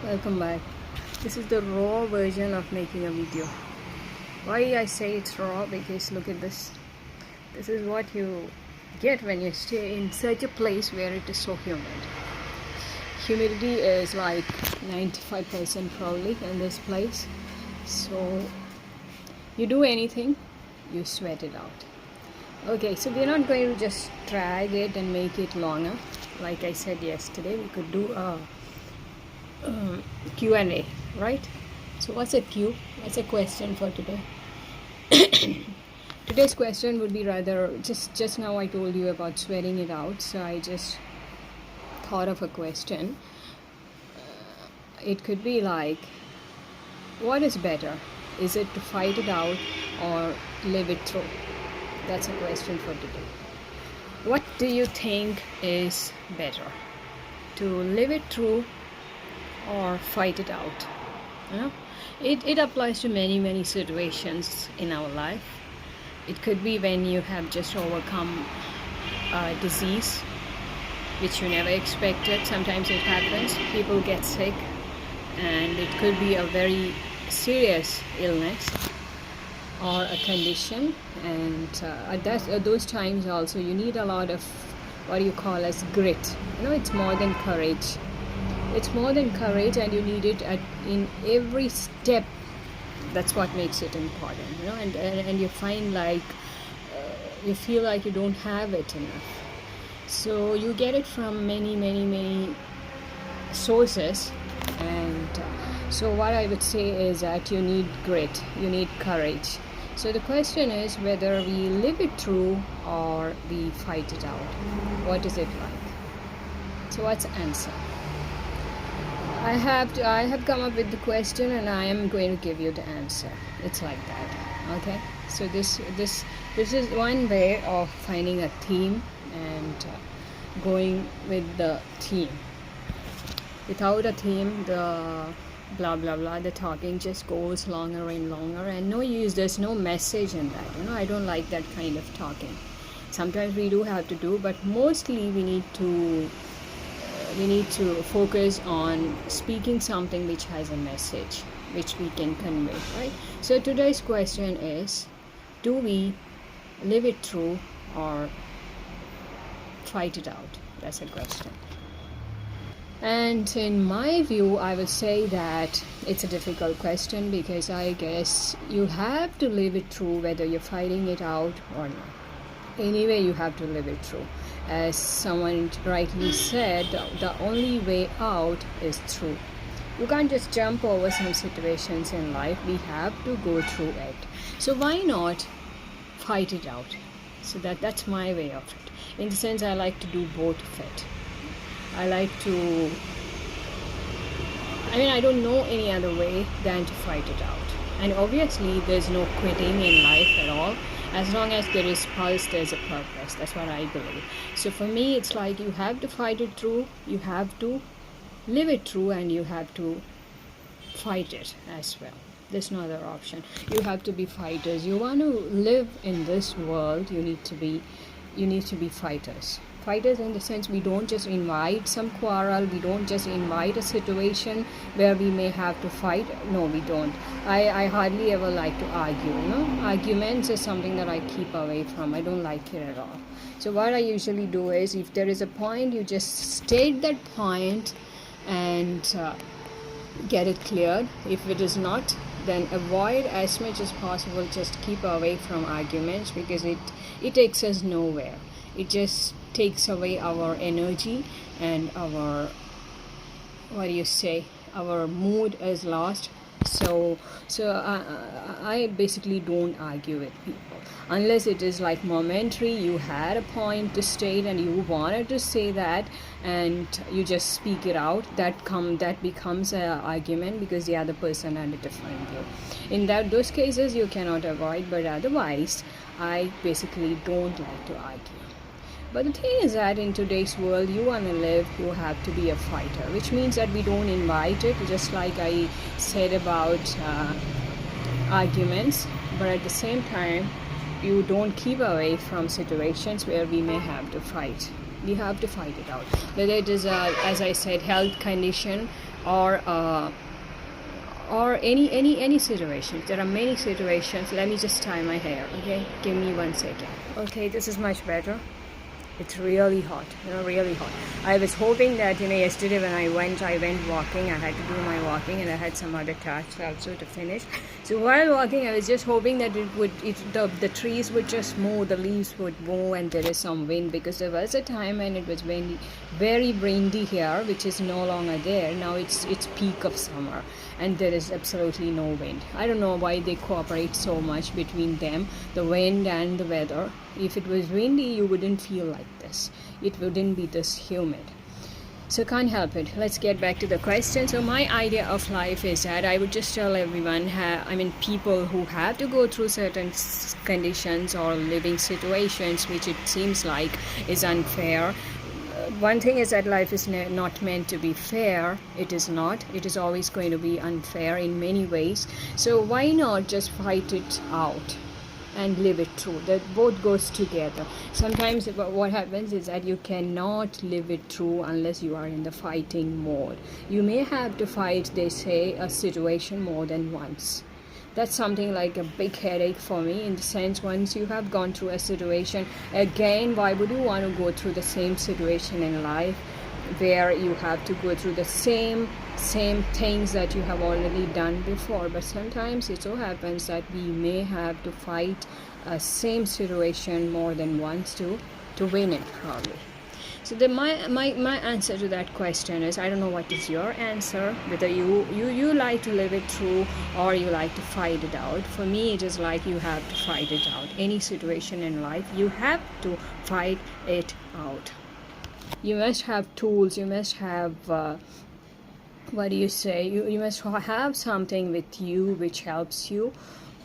Welcome back. This is the raw version of making a video. Why I say it's raw? Because look at this. This is what you get when you stay in such a place where it is so humid. Humidity is like 95% probably in this place. So you do anything, you sweat it out. Okay, so we're not going to just drag it and make it longer. Like I said yesterday, we could do a Q&A, right? So what's a Q? What's a question for today? Today's question would be rather, just now I told you about sweating it out, so I just thought of a question. It could be like, what is better? Is it to fight it out or live it through? That's a question for today. What do you think is better? To live it through or fight it out? It applies to many situations in our life. It could be when you have just overcome a disease which you never expected. Sometimes it happens. People get sick, and it could be a very serious illness or a condition, and at those times also you need a lot of what you call as grit. It's more than courage. It's more than courage, and you need it in every step. That's what makes it important, and you find like you feel like you don't have it enough, so you get it from many sources. And so what I would say is that you need grit, you need courage. So the question is whether we live it through or we fight it out. What is it like? So what's the answer? I have come up with the question, and I am going to give you the answer. It's like that. Okay? So this is one way of finding a theme and going with the theme. Without a theme, the blah blah blah, the talking just goes longer and longer, and no use. There's no message in that. I don't like that kind of talking. Sometimes we do have to do, but mostly we need to focus on speaking something which has a message which we can convey, right? So today's question is, do we live it through or fight it out? That's a question. And in my view, I would say that it's a difficult question, because I guess you have to live it through whether you're fighting it out or not. Anyway, you have to live it through. As someone rightly said, the only way out is through. You can't just jump over some situations in life. We have to go through it. So why not fight it out? So that's my way of it. In the sense, I like to do both of it. I don't know any other way than to fight it out. And obviously, there's no quitting in life at all. As long as there is pulse, there's a purpose. That's what I believe. So for me, it's like you have to fight it through, you have to live it through, and you have to fight it as well. There's no other option. You have to be fighters. You want to live in this world, you need to be fighters. Fighters in the sense, we don't just invite some quarrel, we don't just invite a situation where we may have to fight. No, we don't. I hardly ever like to argue. Arguments is something that I keep away from. I don't like it at all. So what I usually do is, if there is a point, you just state that point and get it cleared. If it is not, then avoid as much as possible. Just keep away from arguments, because it takes us nowhere. It just takes away our energy, and our our mood is lost. So I basically don't argue with people unless it is like momentary. You had a point to state and you wanted to say that, and you just speak it out. That becomes an argument because the other person had a different view. In those cases you cannot avoid, but otherwise I basically don't like to argue. But the thing is that in today's world, you want to live, you have to be a fighter, which means that we don't invite it, just like I said about arguments. But at the same time, you don't keep away from situations where we may have to fight. You have to fight it out, whether it is as I said, health condition, or any situation. There are many situations. Let me just tie my hair. Okay, give me 1 second. Okay, this is much better. It's really hot, really hot. I was hoping that, yesterday when I went walking. I had to do my walking, and I had some other tasks also to finish. So while walking, I was just hoping that the trees would just move, the leaves would move, and there is some wind, because there was a time when it was windy, very windy here, which is no longer there. Now it's peak of summer, and there is absolutely no wind. I don't know why they cooperate so much between them, the wind and the weather. If it was windy, you wouldn't feel like this. It wouldn't be this humid. So can't help it. Let's get back to the question. So my idea of life is that I would just tell everyone, people who have to go through certain conditions or living situations which it seems like is unfair. One thing is that life is not meant to be fair. It is not. It is always going to be unfair in many ways. So why not just fight it out and live it through? That both goes together. Sometimes what happens is that you cannot live it through unless you are in the fighting mode. You may have to fight, they say, a situation more than once. That's something like a big headache for me, in the sense, once you have gone through a situation again, why would you want to go through the same situation in life where you have to go through the same things that you have already done before? But sometimes it so happens that we may have to fight a same situation more than once to win it, probably. So my answer to that question is, I don't know what is your answer, whether you like to live it through or you like to fight it out. For me, it is like you have to fight it out. Any situation in life, you have to fight it out. You must have tools. You must have you must have something with you which helps you,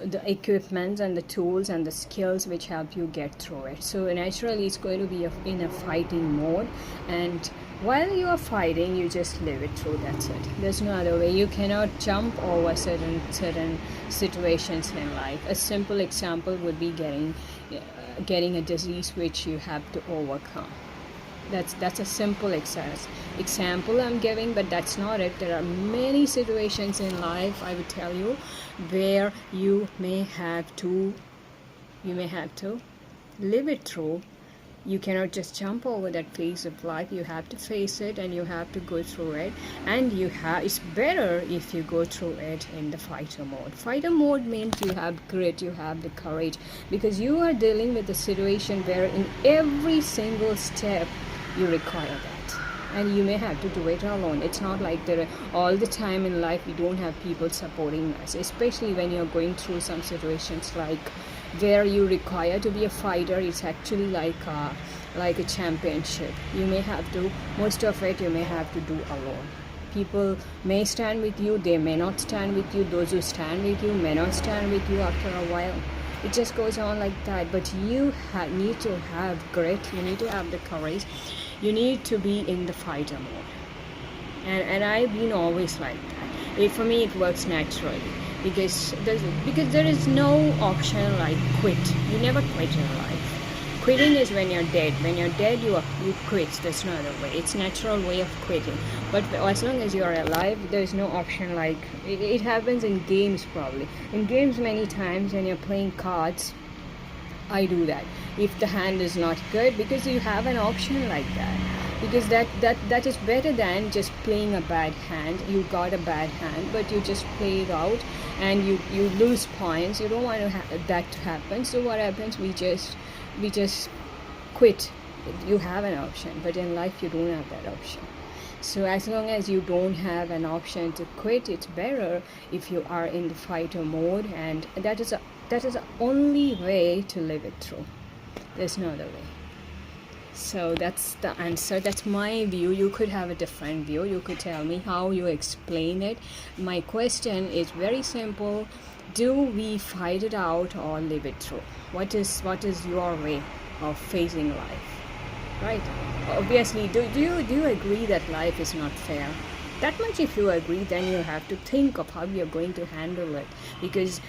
the equipment and the tools and the skills which help you get through it. So naturally it's going to be in a fighting mode, and while you are fighting, you just live it through. That's it. There's no other way. You cannot jump over certain situations in life. A simple example would be getting a disease which you have to overcome. That's a simple example I'm giving, but that's not it. There are many situations in life, I would tell you, where you may have to live it through. You cannot just jump over that phase of life. You have to face it, and you have to go through it. And it's better if you go through it in the fighter mode. Fighter mode means you have grit, you have the courage, because you are dealing with a situation where in every single step you require that, and you may have to do it alone. It's not like all the time in life we don't have people supporting us, especially when you're going through some situations like where you require to be a fighter. It's actually like a championship. You may have to, most of it you may have to do alone. People may stand with you, they may not stand with you. Those who stand with you may not stand with you after a while. It just goes on like that. But you need to have grit, you need to have the courage, you need to be in the fighter mode. And I've been always like that. For me it works naturally, because there is no option like quit. You never quit in life. Quitting is when you're dead. When you're dead, you quit. There's no other way. It's natural way of quitting. But as long as you're alive, there's no option like it happens in games, probably. In games, many times when you're playing cards, I do that. If the hand is not good, because you have an option like that. Because that is better than just playing a bad hand. You got a bad hand, but you just play it out and you lose points. You don't want that to happen. So what happens? We just quit. You have an option, but in life you don't have that option. So as long as you don't have an option to quit, it's better if you are in the fighter mode, and that is the only way to live it through. There's no other way. So that's the answer. That's my view. You could have a different view. You could tell me how you explain it. My question is very simple. Do we fight it out or live it through? What is your way of facing life? Right? Obviously, do you agree that life is not fair? That much if you agree, then you have to think of how you're going to handle it, because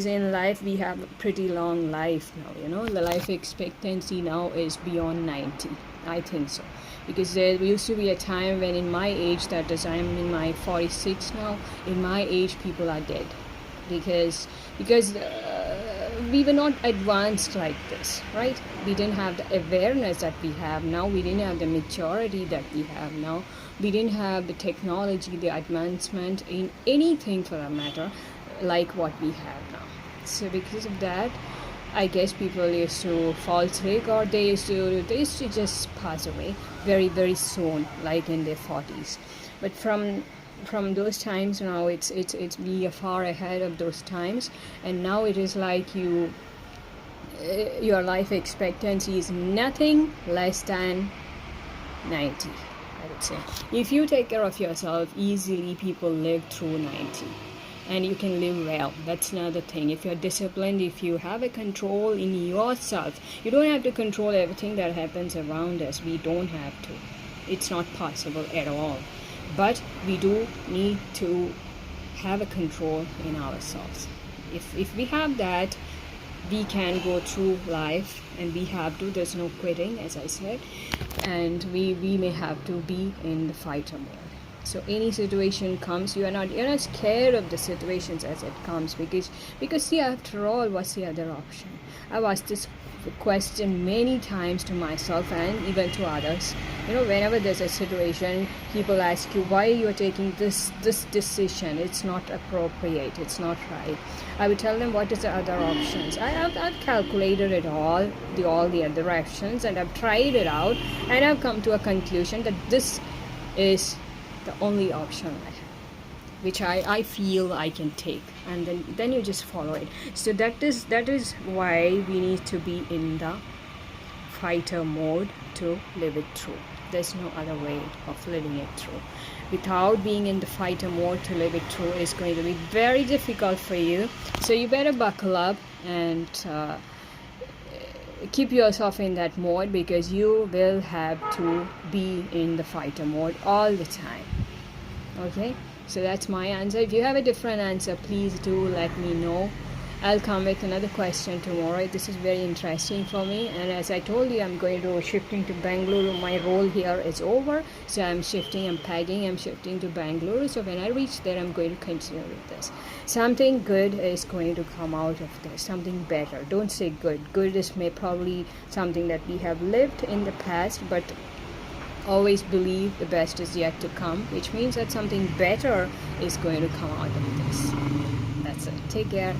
in life we have a pretty long life now. The life expectancy now is beyond 90. I think so, because there used to be a time when in my age, that is, I'm in my 46 now, in my age people are dead, because we were not advanced like this, right? We didn't have the awareness that we have now, we didn't have the maturity that we have now, we didn't have the technology, the advancement in anything for that matter, like what we have now. So because of that, I guess people used to fall sick, or they used to just pass away very, very soon, like in their 40s. But from those times now, it's we are far ahead of those times, and now it is like your life expectancy is nothing less than 90, I would say. If you take care of yourself, easily people live through 90. And you can live well. That's another thing. If you're disciplined, if you have a control in yourself, you don't have to control everything that happens around us. We don't have to. It's not possible at all. But we do need to have a control in ourselves. If we have that, we can go through life, and we have to. There's no quitting, as I said, and we may have to be in the fighter mode. So any situation comes, you're not scared of the situations as it comes, because see, after all, what's the other option? I've asked this question many times to myself and even to others. Whenever there's a situation, people ask you why you're taking this decision. It's not appropriate, it's not right. I would tell them, what is the other options? I've calculated it all the other options, and I've tried it out, and I've come to a conclusion that this is the only option I have, which I feel I can take, and then you just follow it. So that is why we need to be in the fighter mode to live it through. There's no other way of living it through. Without being in the fighter mode to live it through is going to be very difficult for you. So you better buckle up and keep yourself in that mode, because you will have to be in the fighter mode all the time. Okay, so that's my answer. If you have a different answer, please do let me know. I'll come with another question tomorrow. This is very interesting for me, and as I told you, I'm going to shifting to Bangalore. My role here is over, so I'm shifting to Bangalore. So when I reach there, I'm going to continue with this. Something good is going to come out of this, something better. Don't say good is probably something that we have lived in the past, but always believe the best is yet to come, which means that something better is going to come out of this. That's it. Take care.